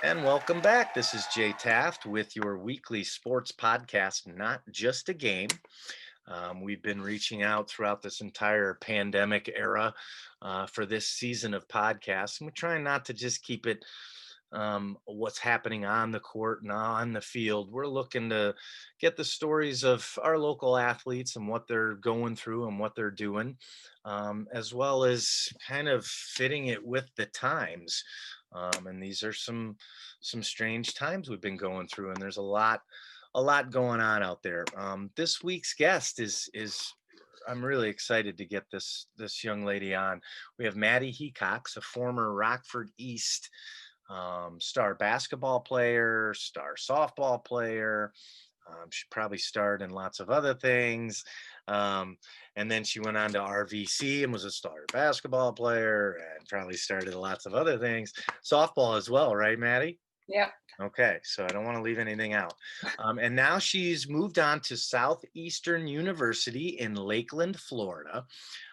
And welcome back. This is Jay Taft with your weekly sports podcast, Not Just a Game. We've been reaching out throughout this entire pandemic era for this season of podcasts, and we're trying not to just keep it what's happening on the court and on the field. We're looking to get the stories of our local athletes and what they're going through and what they're doing, as well as kind of fitting it with the times. And these are some strange times we've been going through, and there's a lot going on out there. This week's guest is I'm really excited to get this young lady on. We have Madi Hecox, a former Rockford East star basketball player, star softball player. She probably starred in lots of other things. Um, and then she went on to RVC and was a star basketball player and probably started lots of other things. Softball as well, right, Maddie? Yeah. Okay, so I don't want to leave anything out. And now she's moved on to Southeastern University in Lakeland, Florida,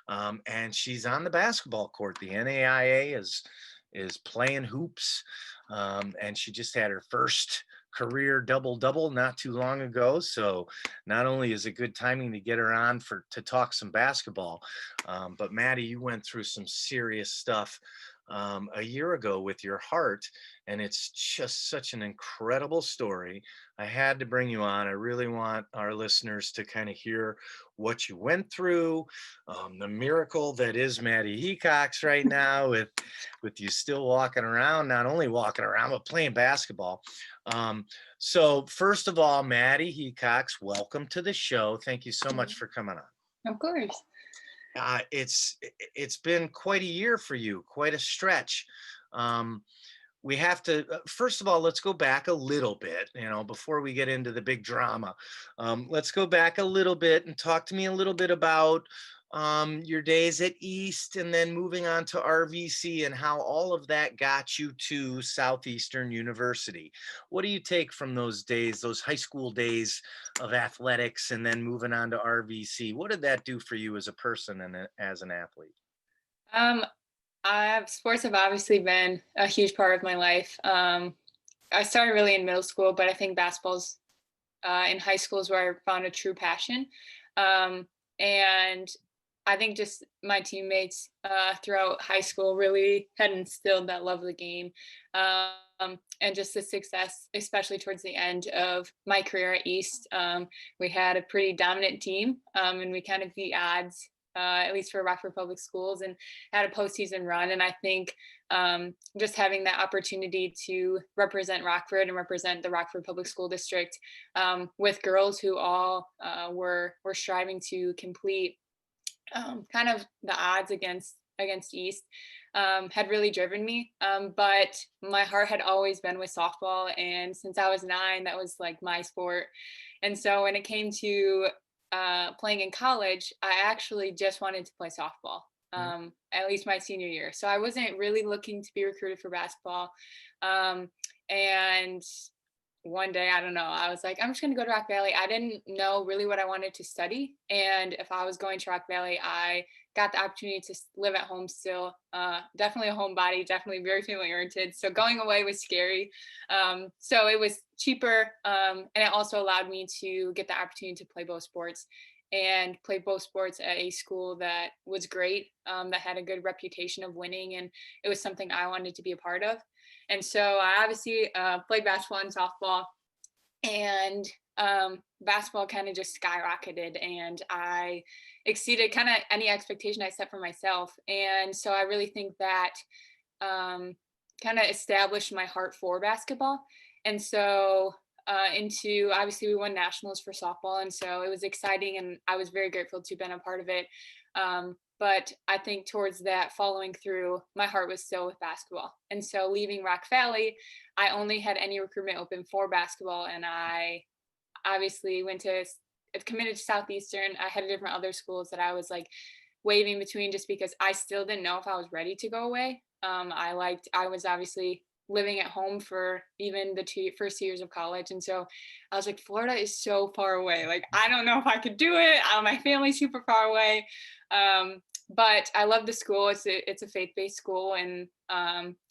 and she's on the basketball court. The NAIA is playing hoops, and she just had her first career double double not too long ago. So not only is it good timing to get her on for to talk some basketball, but Maddie, you went through some serious stuff a year ago with your heart, and it's just such an incredible story. I had to bring you on. I really want our listeners to kind of hear what you went through, the miracle that is Madi Hecox right now, with you still walking around, not only walking around but playing basketball. So first of all, Madi Hecox, welcome to the show. Thank you so much for coming on. Of course. It's been quite a year for you, quite a stretch. Um, we have to first of all, let's go back a little bit, before we get into the big drama. Let's go back a little bit and talk to me a little bit about your days at East and then moving on to RVC and how all of that got you to Southeastern University. What do you take from those days, those high school days of athletics, and then moving on to RVC? What did that do for you as a person and as an athlete? Um, Sports have obviously been a huge part of my life. I started really in middle school, but I think basketball's in high school is where I found a true passion. And I think just my teammates throughout high school really had instilled that love of the game. And just the success, especially towards the end of my career at East. We had a pretty dominant team, and we kind of beat odds, at least for Rockford Public Schools, and had a postseason run. And I think just having that opportunity to represent Rockford and represent the Rockford Public School District with girls who all were striving to complete kind of the odds against East had really driven me. But my heart had always been with softball, and since I was 9, that was like my sport. And so when it came to playing in college, I actually just wanted to play softball. At least my senior year. So I wasn't really looking to be recruited for basketball. And one day, I don't know, I was like, I'm just going to go to Rock Valley. I didn't know really what I wanted to study. And if I was going to Rock Valley, I got the opportunity to live at home still. Definitely a homebody, definitely very family oriented. So going away was scary. So it was cheaper. And it also allowed me to get the opportunity to play both sports and play both sports at a school that was great, that had a good reputation of winning. And it was something I wanted to be a part of. And so I obviously played basketball and softball, and basketball kind of just skyrocketed, and I exceeded kind of any expectation I set for myself. And so I really think that kind of established my heart for basketball. And so into obviously we won nationals for softball, and so it was exciting, and I was very grateful to have been a part of it. But I think towards that following through, my heart was still with basketball. And so leaving Rock Valley, I only had any recruitment open for basketball, and I obviously committed to Southeastern. I had different other schools that I was like waving between just because I still didn't know if I was ready to go away. I was obviously living at home for even the first 2 years of college. And so I was like, Florida is so far away. Like, I don't know if I could do it. My family's super far away. But I love the school. It's a faith-based school, and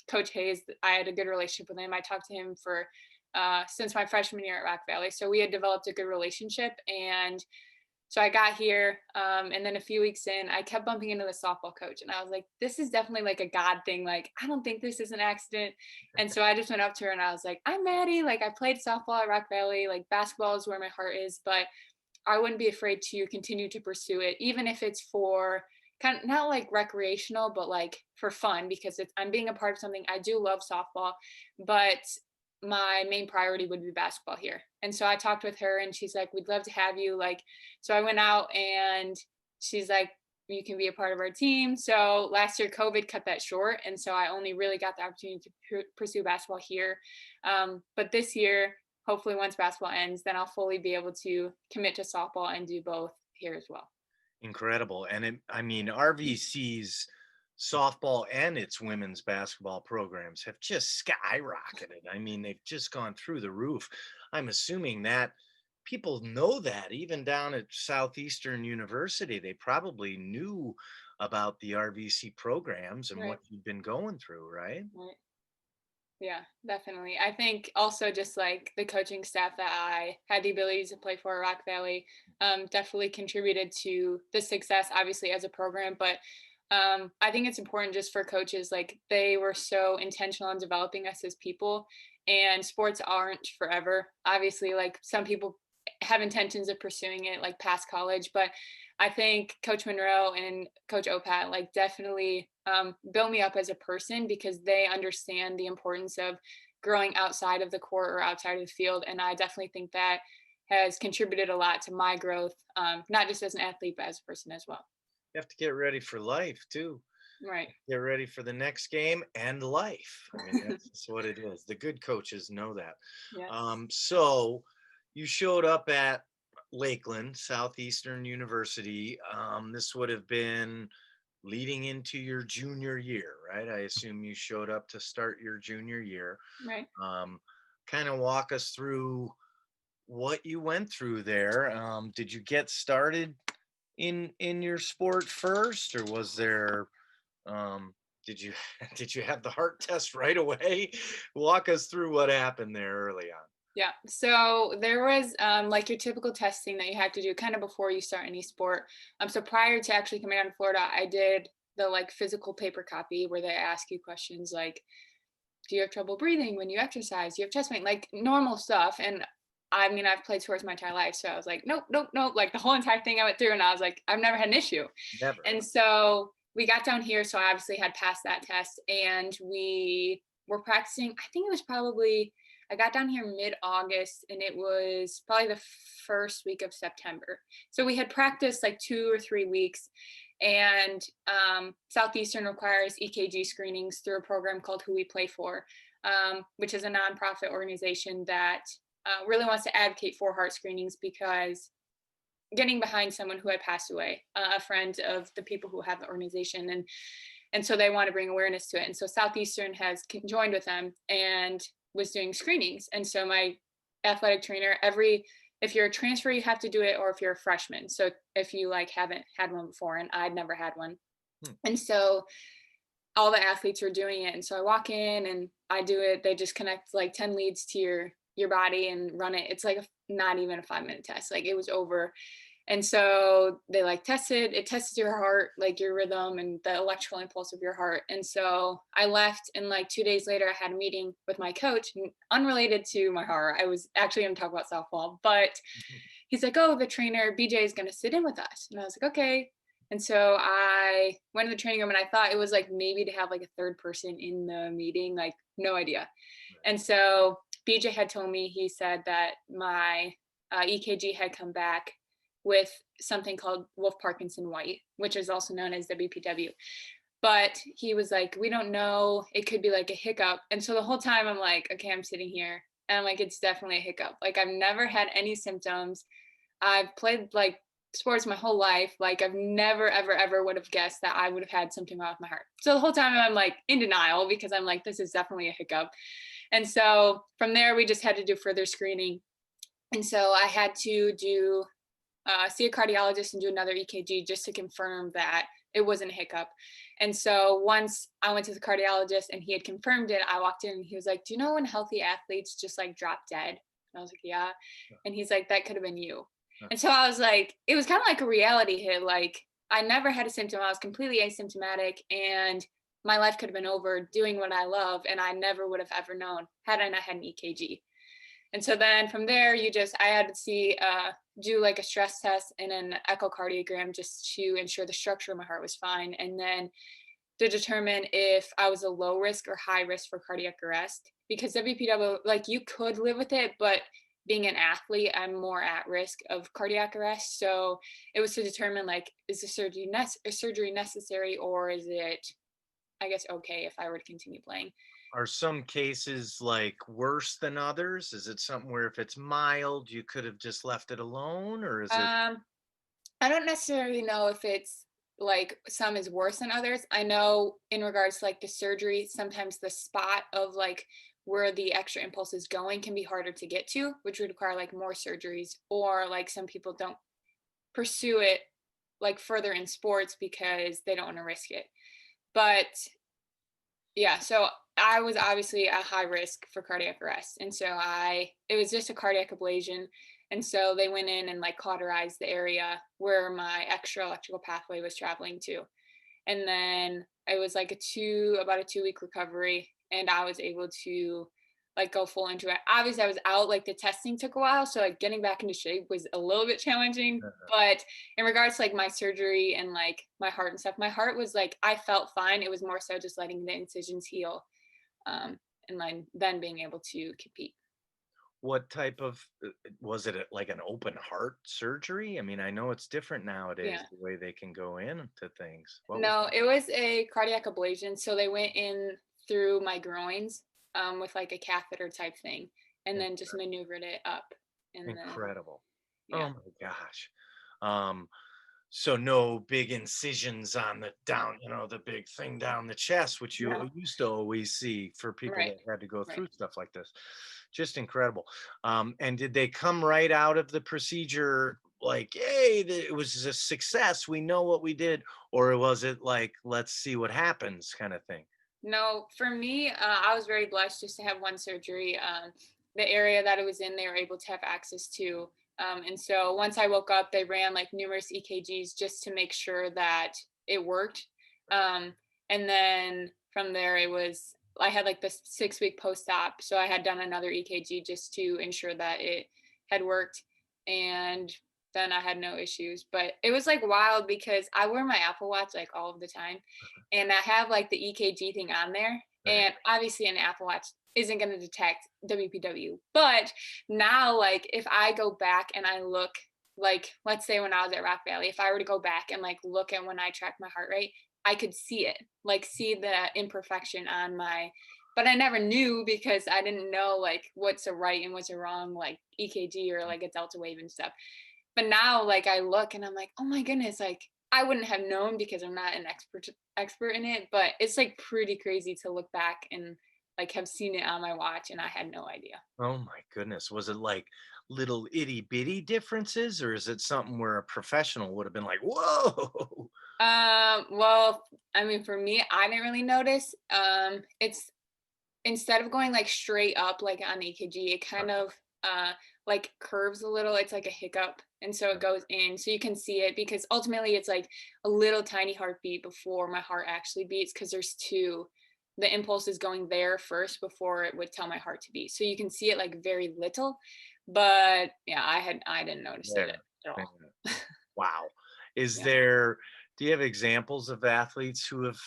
Coach Hayes, I had a good relationship with him. I talked to him for since my freshman year at Rock Valley. So we had developed a good relationship. And so I got here, and then a few weeks in, I kept bumping into the softball coach, and I was like, "This is definitely like a God thing. Like, I don't think this is an accident." And so I just went up to her and I was like, "I'm Maddie. Like, I played softball at Rock Valley. Like, basketball is where my heart is, but I wouldn't be afraid to continue to pursue it, even if it's for kind of not like recreational, but like for fun, because I'm being a part of something. I do love softball, but my main priority would be basketball here." And so I talked with her and she's like, "We'd love to have you." Like, so I went out and she's like, "You can be a part of our team." So last year, COVID cut that short. And so I only really got the opportunity to pursue basketball here. But this year, hopefully once basketball ends, then I'll fully be able to commit to softball and do both here as well. Incredible. And I mean, RVC's softball and its women's basketball programs have just skyrocketed. I mean, they've just gone through the roof. I'm assuming that people know that even down at Southeastern University, they probably knew about the RVC programs and what Right. you've been going through, right? Right. Yeah, definitely. I think also just like the coaching staff that I had the ability to play for at Rock Valley definitely contributed to the success, obviously, as a program. But I think it's important just for coaches, like they were so intentional in developing us as people, and sports aren't forever. Obviously, like some people have intentions of pursuing it like past college, but I think Coach Monroe and Coach Opat like definitely built me up as a person because they understand the importance of growing outside of the court or outside of the field. And I definitely think that has contributed a lot to my growth, not just as an athlete, but as a person as well. You have to get ready for life too. Right. Get ready for the next game and life. I mean, that's just what it is. The good coaches know that. Yes. So you showed up at Lakeland, Southeastern University. This would have been leading into your junior year, right? I assume you showed up to start your junior year. Right. Um, kind of walk us through what you went through there. Did you get started in your sport first, or was there um, did you did you have the heart test right away? Walk us through what happened there early on. Yeah. So there was like your typical testing that you had to do kind of before you start any sport. So prior to actually coming out of Florida, I did the like physical paper copy where they ask you questions like, do you have trouble breathing when you exercise? Do you have chest pain? Like normal stuff. And I mean, I've played sports my entire life. So I was like, nope, nope, nope. Like the whole entire thing I went through. And I was like, I've never had an issue. Never. And so we got down here. So I obviously had passed that test and we were practicing. I think it was probably, I got down here mid August and it was probably the first week of September. So we had practiced like 2 or 3 weeks. And Southeastern requires EKG screenings through a program called Who We Play For, which is a nonprofit organization that really wants to advocate for heart screenings because getting behind someone who had passed away, a friend of the people who have the organization, and so they want to bring awareness to it. And so Southeastern has joined with them and was doing screenings. And so my athletic trainer, if you're a transfer, you have to do it, or if you're a freshman. So if you like haven't had one before, and I'd never had one. Hmm. And so all the athletes were doing it. And so I walk in and I do it. They just connect like 10 leads to your body and run it. It's like not even a 5-minute test. Like it was over. And so they like it tests your heart, like your rhythm and the electrical impulse of your heart. And so I left, and like 2 days later, I had a meeting with my coach, unrelated to my heart. I was actually going to talk about softball, but he's like, "Oh, the trainer BJ is going to sit in with us." And I was like, "Okay." And so I went to the training room and I thought it was like maybe to have like a third person in the meeting, like no idea. And so BJ had told me, he said that my EKG had come back with something called Wolf Parkinson White, which is also known as WPW. But he was like, "We don't know. It could be like a hiccup." And so the whole time I'm like, okay, I'm sitting here and I'm like, it's definitely a hiccup. Like I've never had any symptoms. I've played like sports my whole life. Like I've never, ever, ever would have guessed that I would have had something wrong with my heart. So the whole time I'm like in denial because I'm like, this is definitely a hiccup. And so from there, we just had to do further screening. And so I had to do see a cardiologist and do another EKG just to confirm that it wasn't a hiccup. And so once I went to the cardiologist and he had confirmed it, I walked in and he was like, "Do you know when healthy athletes just like drop dead?" And I was like, "Yeah." And he's like, "That could have been you." And so I was like, it was kind of like a reality hit. Like, I never had a symptom. I was completely asymptomatic and my life could have been over doing what I love. And I never would have ever known had I not had an EKG. And so then from there, I had to do like a stress test and an echocardiogram just to ensure the structure of my heart was fine. And then to determine if I was a low risk or high risk for cardiac arrest. Because WPW, like you could live with it, but being an athlete, I'm more at risk of cardiac arrest. So it was to determine like, is the surgery necessary, or is it, I guess, okay if I were to continue playing? Are some cases like worse than others? Is it something where if it's mild, you could have just left it alone, or is it Um, I don't necessarily know if it's like some is worse than others. I know in regards to like the surgery, sometimes the spot of like where the extra impulse is going can be harder to get to, which would require like more surgeries, or like some people don't pursue it like further in sports because they don't want to risk it. But yeah, so I was obviously at high risk for cardiac arrest. And so it was just a cardiac ablation. And so they went in and like cauterized the area where my extra electrical pathway was traveling to. And then it was like about a 2 week recovery. And I was able to like go full into it. Obviously I was out, like the testing took a while. So like getting back into shape was a little bit challenging, but in regards to like my surgery and like my heart and stuff, my heart was like, I felt fine. It was more so just letting the incisions heal, um, and then being able to compete. what type of was it like an open heart surgery? I mean, I know it's different nowadays Yeah. the way they can go into things. What was No, it was a cardiac ablation. So they went in through my groins, with like a catheter type thing, and that? then just maneuvered it up. And then, Incredible. yeah, Oh my gosh. Um, so no big incisions on the down, the big thing down the chest, which you no, used to always see for people right, that had to go right. through stuff like this. Just incredible. And did they come right out of the procedure like, hey, it was a success. We know what we did, or was it like, let's see what happens kind of thing? No, for me, I was very blessed just to have one surgery. The area that it was in, they were able to have access to. And so once I woke up, they ran like numerous EKGs just to make sure that it worked. Um, and then from there, I had like this 6 week post op. So I had done another EKG just to ensure that it had worked. And then I had no issues. But it was like wild because I wear my Apple Watch like all of the time, and I have like the EKG thing on there. Right. And obviously, an Apple Watch isn't going to detect WPW. But now, like, if I go back and I look, like, let's say when I was at Rock Valley, if I were to go back and like look at when I track my heart rate, I could see it, like, see the imperfection on my. But I never knew because I didn't know like what's a right and what's a wrong, like EKG or like a delta wave and stuff. But now, like, I look and I'm like, oh my goodness, like I wouldn't have known because I'm not an expert in it, but it's like pretty crazy to look back and like have seen it on my watch and I had no idea. Oh my goodness. Was it like little itty bitty differences, or is it something where a professional would have been like, whoa? Well, I mean, for me, I didn't really notice. It's instead of going like straight up like on EKG, it kind of like curves a little. It's like a hiccup. And so it goes in. So you can see it because ultimately it's like a little tiny heartbeat before my heart actually beats because there's two. The impulse is going there first before it would tell my heart to beat. So you can see it like very little. But yeah, I didn't notice it Yeah. at Yeah. all. Wow. Is Yeah. there, do you have examples of athletes who have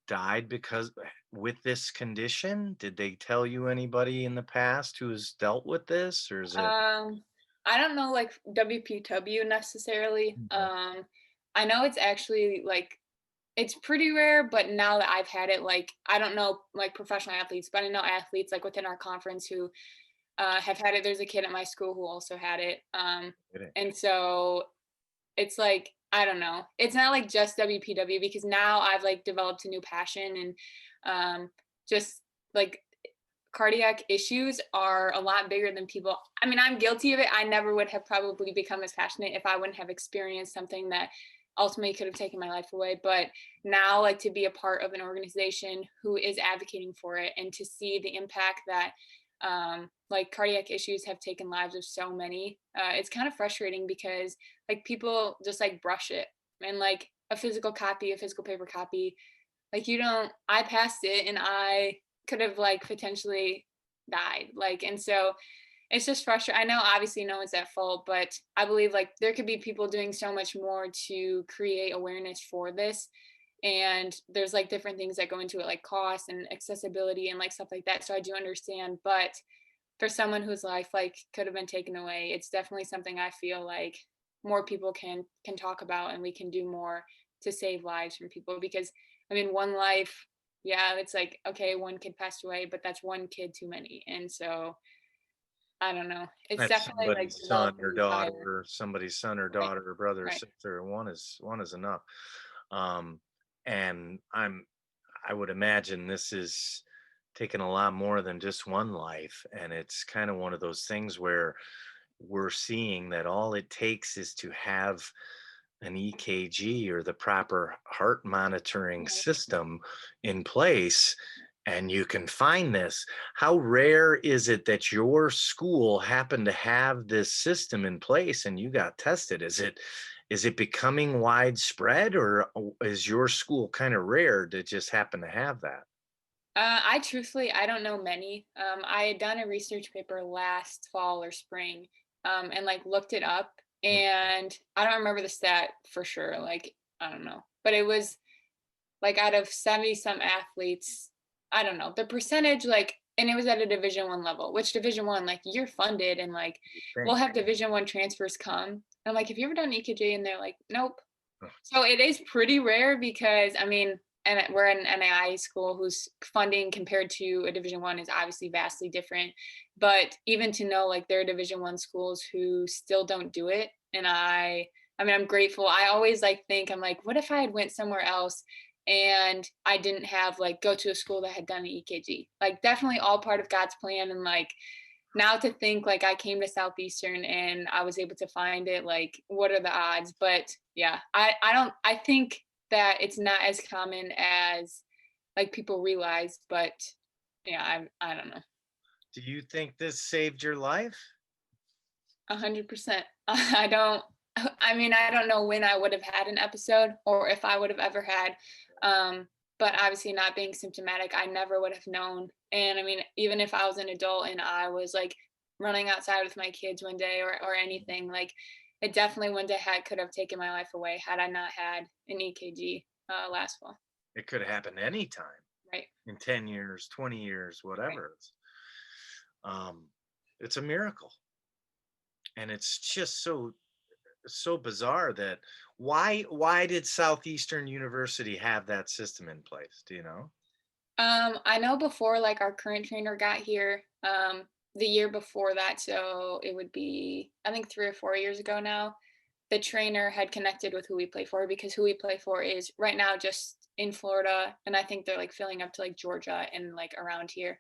died because with this condition? Did they tell you anybody in the past who has dealt with this, or is it? I don't know like WPW necessarily. Mhm. I know it's actually like it's pretty rare, but now that I've had it, like I don't know like professional athletes, but I know athletes like within our conference who have had it. There's a kid at my school who also had it. Kidding. And so it's like I don't know. It's not like just WPW because now I've like developed a new passion and just like cardiac issues are a lot bigger than people. I mean, I'm guilty of it. I never would have probably become as passionate if I wouldn't have experienced something that ultimately could have taken my life away. But now, like, to be a part of an organization who is advocating for it and to see the impact that like cardiac issues have taken lives of so many, it's kind of frustrating because like people just like brush it, and like a physical copy, a physical paper copy, like you don't, I passed it and I could have like potentially died. Like, and so it's just frustrating. I know obviously no one's at fault, but I believe like there could be people doing so much more to create awareness for this. And there's like different things that go into it, like cost and accessibility and like stuff like that. So I do understand. But for someone whose life like could have been taken away, it's definitely something I feel like more people can talk about, and we can do more to save lives from people. Because I mean, one life, yeah, it's like, okay, one kid passed away, but that's one kid too many. And so I don't know. It's That's definitely like somebody's son developed an or daughter, entire. or somebody's son or Right, daughter or brother or right. sister. One is enough. Um, and I would imagine this is taking a lot more than just one life. And it's kind of one of those things where we're seeing that all it takes is to have an EKG or the proper heart monitoring Right. system in place, and you can find this. How rare is it that your school happened to have this system in place and you got tested? Is it becoming widespread, or is your school kind of rare to just happen to have that? I truthfully, I don't know many. I had done a research paper last fall or spring, and like looked it up, Mm, and I don't remember the stat for sure. Like, I don't know, but it was like out of 70 some athletes, I don't know the percentage, like, and it was at a Division 1 level, which Division 1, like, you're funded, and like we'll thanks. have Division 1 transfers come. And I'm like, have you ever done EKG? And they're like, nope. So it is pretty rare because I mean, and we're an NAI school whose funding compared to a Division 1 is obviously vastly different. But even to know like there are Division 1 schools who still don't do it, and I mean, I'm grateful. I always like think I'm like, what if I had went somewhere else and I didn't have like go to a school that had done an EKG? Like definitely all part of God's plan. And like now to think like I came to Southeastern and I was able to find it, like what are the odds? But yeah, I don't, I think that it's not as common as like people realize, but yeah, I don't know. Do you think this saved your life? 100%. I don't, I mean, I don't know when I would have had an episode or if I would have ever had. Um, but obviously not being symptomatic, I never would have known. And I mean, even if I was an adult and I was like running outside with my kids one day or anything, like it definitely one day could have taken my life away had I not had an EKG last fall. It could have happened anytime Right. in 10 years, 20 years, Right. whatever. Um, it's a miracle. And it's just so bizarre that why did Southeastern University have that system in place? Do you know? I know before like our current trainer got here, the year before that, so it would be I think 3 or 4 years ago now, the trainer had connected with who we play for because who we play for is right now just in Florida, and I think they're like filling up to like Georgia and like around here.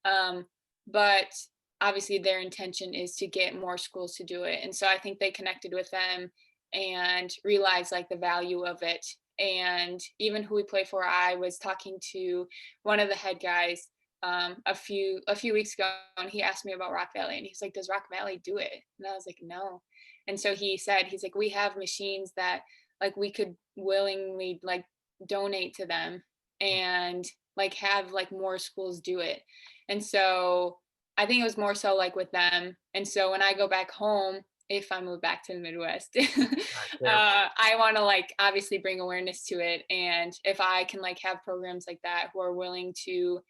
Um, but obviously their intention is to get more schools to do it. And so I think they connected with them and realized like the value of it. And even who we play for, I was talking to one of the head guys a few weeks ago, and he asked me about Rock Valley, and he's like, "Does Rock Valley do it?" And I was like, "No." And so he said, he's like, "We have machines that like we could willingly like donate to them and like have like more schools do it." And so I think it was more so like with them. And so when I go back home, if I move back to the Midwest, There, I want to like obviously bring awareness to it. And if I can like have programs like that who are willing to,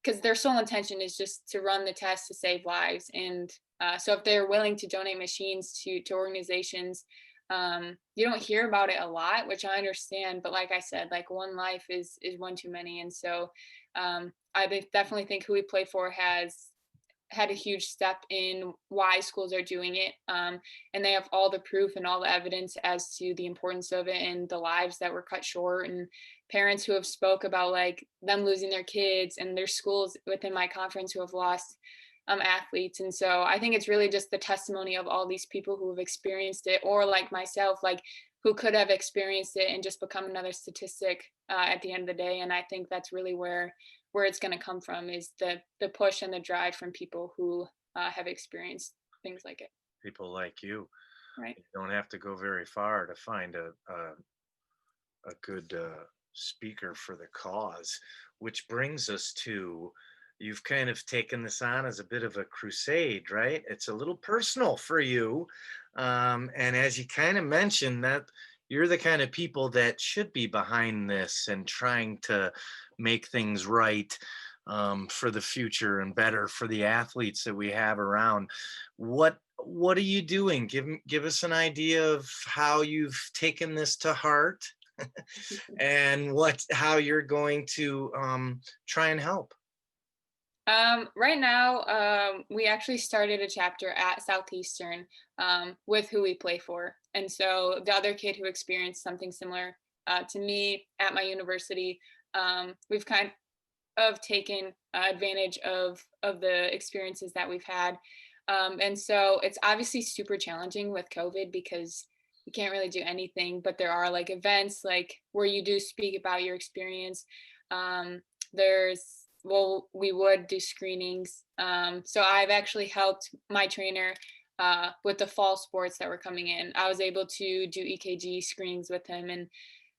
because their sole intention is just to run the test to save lives. And so if they're willing to donate machines to organizations, you don't hear about it a lot, which I understand. But like I said, like one life is one too many. And so definitely think who we play for has had a huge step in why schools are doing it. And they have all the proof and all the evidence as to the importance of it and the lives that were cut short, and parents who have spoke about like them losing their kids, and their schools within my conference who have lost athletes. And so I think it's really just the testimony of all these people who have experienced it, or like myself, like who could have experienced it and just become another statistic at the end of the day. And I think that's really where it's going to come from, is the push and the drive from people who have experienced things like it. People like you. Right. You don't have to go very far to find a good speaker for the cause, which brings us to, you've kind of taken this on as a bit of a crusade, right? It's a little personal for you. And as you kind of mentioned, that you're the kind of people that should be behind this and trying to make things right, for the future and better for the athletes that we have around. What are you doing? Give us an idea of how you've taken this to heart and what how you're going to try and help. Right now, we actually started a chapter at Southeastern with who we play for. And so the other kid who experienced something similar to me at my university, we've kind of taken advantage of the experiences that we've had. And so it's obviously super challenging with COVID because you can't really do anything, but there are like events like where you do speak about your experience. There's well, we would do screenings. So I've actually helped my trainer with the fall sports that were coming in. I was able to do EKG screenings with him, and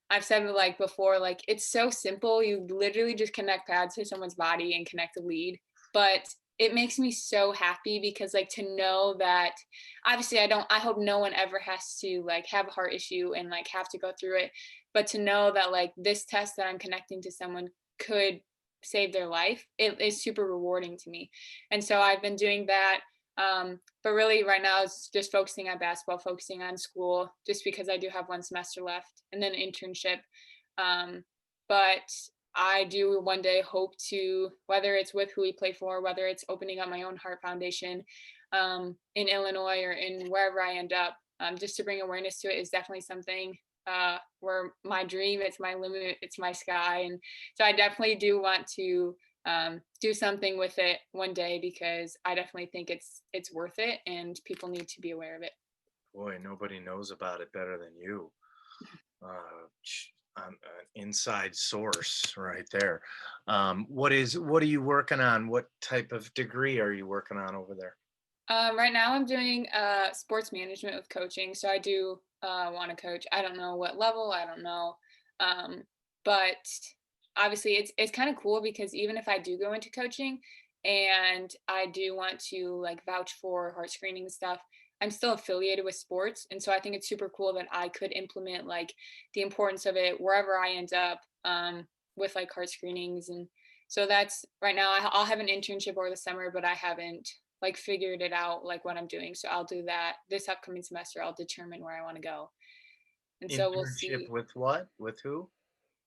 I've said it like before, like it's so simple. You literally just connect pads to someone's body and connect a lead. But it makes me so happy because like to know that obviously I hope no one ever has to like have a heart issue and like have to go through it. But to know that like this test that I'm connecting to someone could save their life, it is super rewarding to me. And so I've been doing that. But really right now it's just focusing on basketball, focusing on school, just because I do have one semester left and then an internship. But I do one day hope to, whether it's with who we play for, whether it's opening up my own heart foundation in Illinois or in wherever I end up, just to bring awareness to it is definitely something where my dream, it's my limit, it's my sky. And so I definitely do want to do something with it one day because I definitely think it's worth it and people need to be aware of it. Boy, nobody knows about it better than you. An inside source right there. What are you working on? What type of degree are you working on over there? Right now I'm doing sports management with coaching. So I do want to coach. I don't know what level, I don't know. Um, but obviously it's kind of cool because even if I do go into coaching and I do want to like vouch for heart screening and stuff, I'm still affiliated with sports. And so I think it's super cool that I could implement like the importance of it wherever I end up with like heart screenings. And so that's right now I'll have an internship over the summer, but I haven't like figured it out like what I'm doing. So I'll do that this upcoming semester. I'll determine where I want to go. And so we'll Internship see. with what? With who?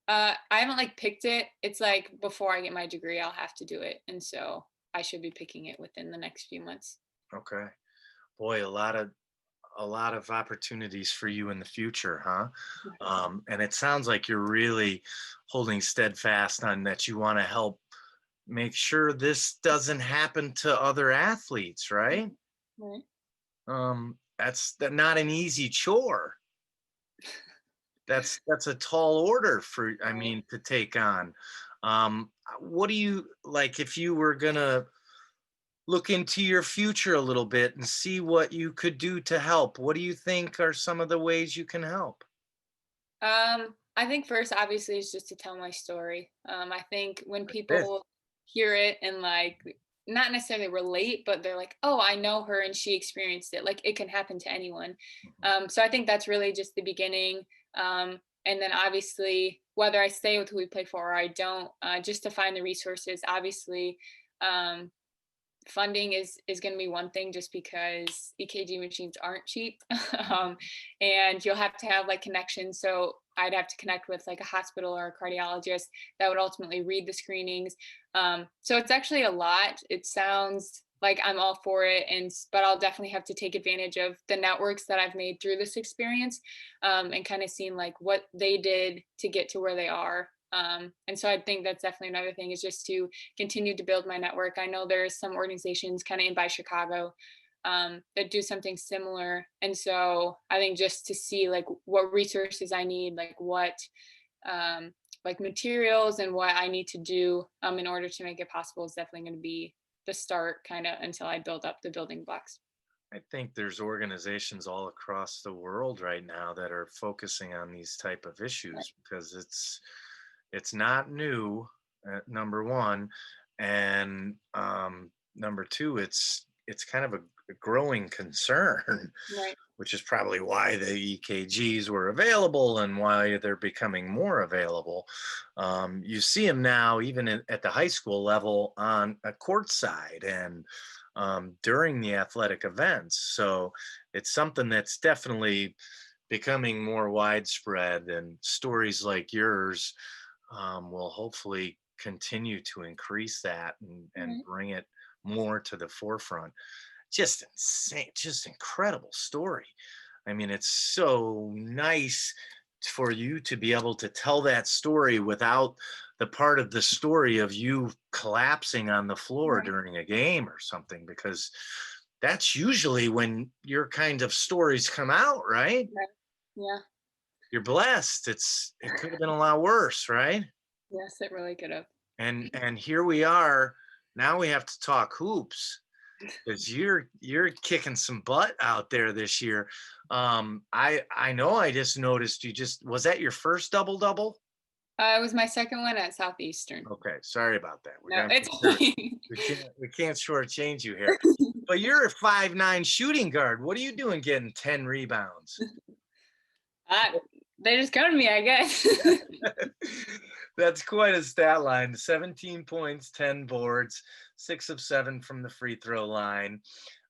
I haven't like picked it. It's like before I get my degree, I'll have to do it. And so I should be picking it within the next few months. Okay. Boy, a lot of opportunities for you in the future, huh? And it sounds like you're really holding steadfast on that you want to help make sure this doesn't happen to other athletes, right? Right. Not an easy chore. That's a tall order for, I Right. mean, to take on. What do you like if you were gonna look into your future a little bit and see what you could do to help? What do you think are some of the ways you can help? I think first, obviously, is just to tell my story. I think when Like this. people hear it and like not necessarily relate, but they're like, "Oh, I know her and she experienced it." Like it can happen to anyone. Mhm. So I think that's really just the beginning. And then obviously, whether I stay with who we play for or I don't, just to find the resources. Obviously, um, funding is going to be one thing just because EKG machines aren't cheap. um, and you'll have to have like connections. So I'd have to connect with like a hospital or a cardiologist that would ultimately read the screenings. So it's actually a lot. It sounds like I'm all for it, and but I'll definitely have to take advantage of the networks that I've made through this experience, and kind of seeing like what they did to get to where they are. And so I think that's definitely another thing is just to continue to build my network. I know there's some organizations kind of in by Chicago that do something similar. And so I think just to see like what resources I need, um, like materials and what I need to do in order to make it possible is definitely going to be the start kind of until I build up the building blocks. I think there's organizations all across the world right now that are focusing on these type of Right. issues because it's not new, number one, and number two, it's kind of a growing concern, Right. which is probably why the EKGs were available and why they're becoming more available. You see them now, even at the high school level, on a court side and during the athletic events. So it's something that's definitely becoming more widespread, and stories like yours will hopefully continue to increase that and Right. bring it more to the forefront. Just insane, just incredible story. I mean, it's so nice for you to be able to tell that story without the part of the story of you collapsing on the floor Right. during a game or something, because that's usually when your kind of stories come out, right? Right. Yeah. You're blessed. It could have been a lot worse, right? Yes, it really could have. And here we are. Now we have to talk hoops because you're kicking some butt out there this year. I know I just noticed you just was that your first double double? It was my second one at Southeastern. Okay, sorry about that. We're No, gonna it's make sure fine. we can't shortchange you here. But you're a 5'9" shooting guard. What are you doing getting 10 rebounds? uh, they just come to me, I guess. That's quite a stat line. 17 points, 10 boards, 6 of 7 from the free throw line.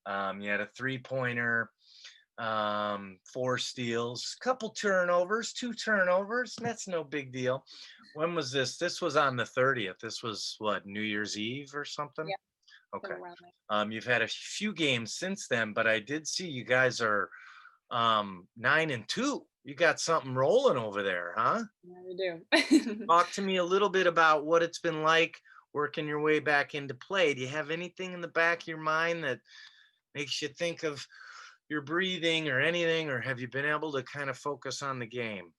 You had a 3-pointer, 4 steals, couple turnovers, 2 turnovers. That's no big deal. When was this? This was on the 30th. This was what, New Year's Eve or something? Yeah, Okay. somewhere around there. You've had a few games since then, but I did see you guys are 9-2. You got something rolling over there, huh? Yeah, we do. Talk to me a little bit about what it's been like working your way back into play. Do you have anything in the back of your mind that makes you think of your breathing or anything, or have you been able to kind of focus on the game?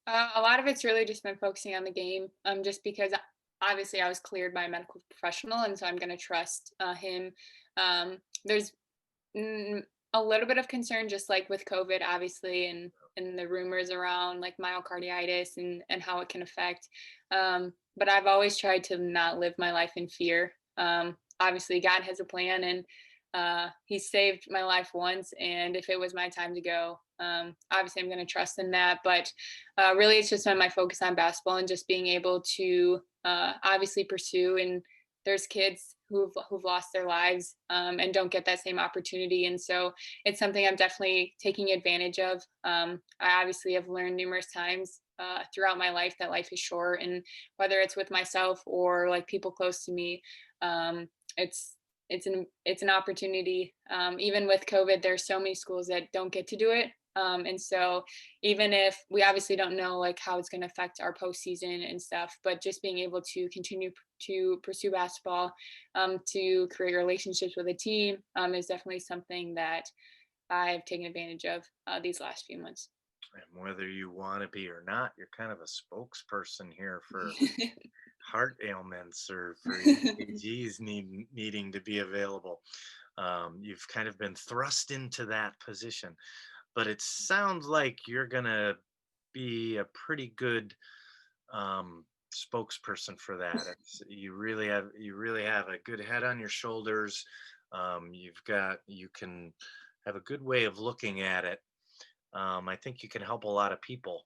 A lot of it's really just been focusing on the game, just because obviously I was cleared by a medical professional, and so I'm going to trust him. There's mm, a little bit of concern, just like with COVID, obviously, and the rumors around like myocarditis and how it can affect. But I've always tried to not live my life in fear. Obviously, God has a plan, and He saved my life once. And if it was my time to go, obviously I'm going to trust in that. But really, it's just been my focus on basketball and just being able to obviously pursue. And there's kids who've lost their lives and don't get that same opportunity, and so it's something I'm definitely taking advantage of. I obviously have learned numerous times throughout my life that life is short, and whether it's with myself or like people close to me, um, it's it's an opportunity. Even with COVID, there's so many schools that don't get to do it, and so even if we obviously don't know like how it's going to affect our postseason and stuff, but just being able to continue to pursue basketball, to create relationships with a team, is definitely something that I've taken advantage of these last few months. And whether you want to be or not, you're kind of a spokesperson here for heart ailments or for EKGs needing to be available. You've kind of been thrust into that position, but it sounds like you're gonna be a pretty good spokesperson for that. You really have a good head on your shoulders. You can have a good way of looking at it. I think you can help a lot of people,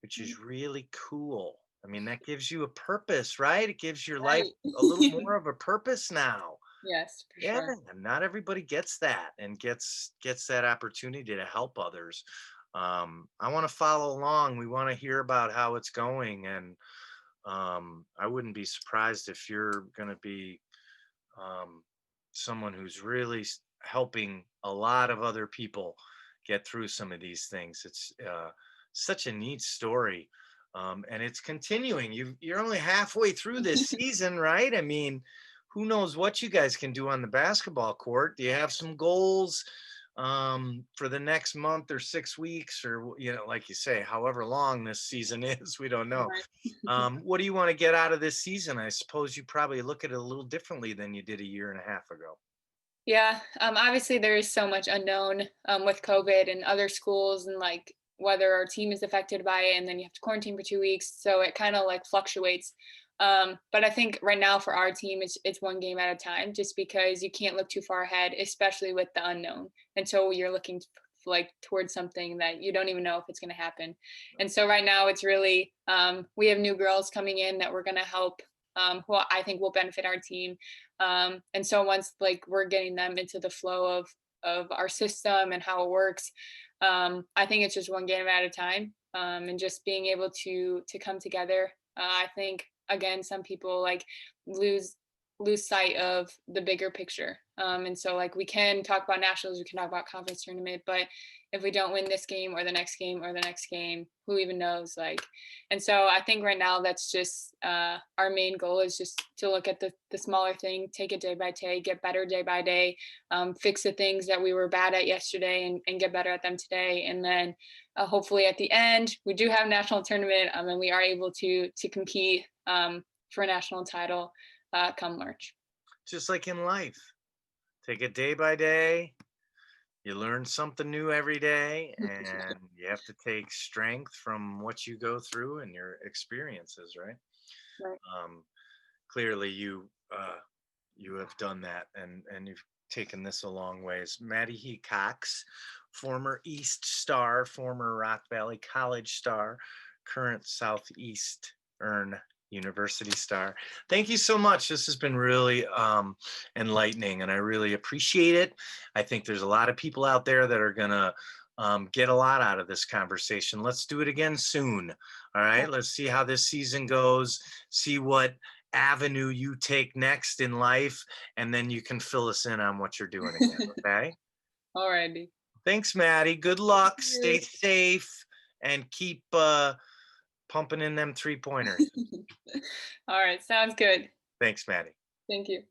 which is really cool. I mean, that gives you a purpose, right? It gives your life Right. a little more of a purpose now. Yes, for Yeah, sure. and not everybody gets that and gets that opportunity to help others. I want to follow along. We want to hear about how it's going, and I wouldn't be surprised if you're going to be um, someone who's really helping a lot of other people get through some of these things. It's such a neat story. And it's continuing. You're only halfway through this season, right? I mean, who knows what you guys can do on the basketball court? Do you have some goals for the next month or 6 weeks, or like you say, however long this season is? We don't know. Right. What do you want to get out of this season? I suppose you probably look at it a little differently than you did a year and a half ago. Yeah, obviously there is so much unknown with COVID and other schools, and like whether our team is affected by it, and then you have to quarantine for 2 weeks, so it kind of like fluctuates. But I think right now for our team, it's one game at a time, just because you can't look too far ahead, especially with the unknown, until you're looking like towards something that you don't even know if it's going to happen. And so right now it's really we have new girls coming in that we're going to help, who I think will benefit our team. And so once like we're getting them into the flow of our system and how it works, I think it's just one game at a time, and just being able to come together. I think again some people like lose lose sight of the bigger picture. And so like we can talk about nationals, we can talk about conference tournament, but if we don't win this game or the next game or the next game, who even knows? Like, and so I think right now that's just our main goal is just to look at the smaller thing, take it day by day, get better day by day, fix the things that we were bad at yesterday and get better at them today. And then hopefully at the end, we do have a national tournament, and we are able to compete for a national title come March. Just like in life, take it day by day. You learn something new every day, and you have to take strength from what you go through and your experiences, right? Right. Um, Clearly, you have done that, and you've taken this a long ways. Madi Hecox, former East star, former Rock Valley College star, current Southeastern University star. Thank you so much. This has been really enlightening, and I really appreciate it. I think there's a lot of people out there that are gonna get a lot out of this conversation. Let's do it again soon. All Yeah. right. Let's see how this season goes. See what avenue you take next in life, and then you can fill us in on what you're doing again. Okay. Alrighty. Thanks, Maddie. Good Thank luck. Stay you. safe and keep pumping in them 3 pointers. All right, sounds good. Thanks, Maddie. Thank you.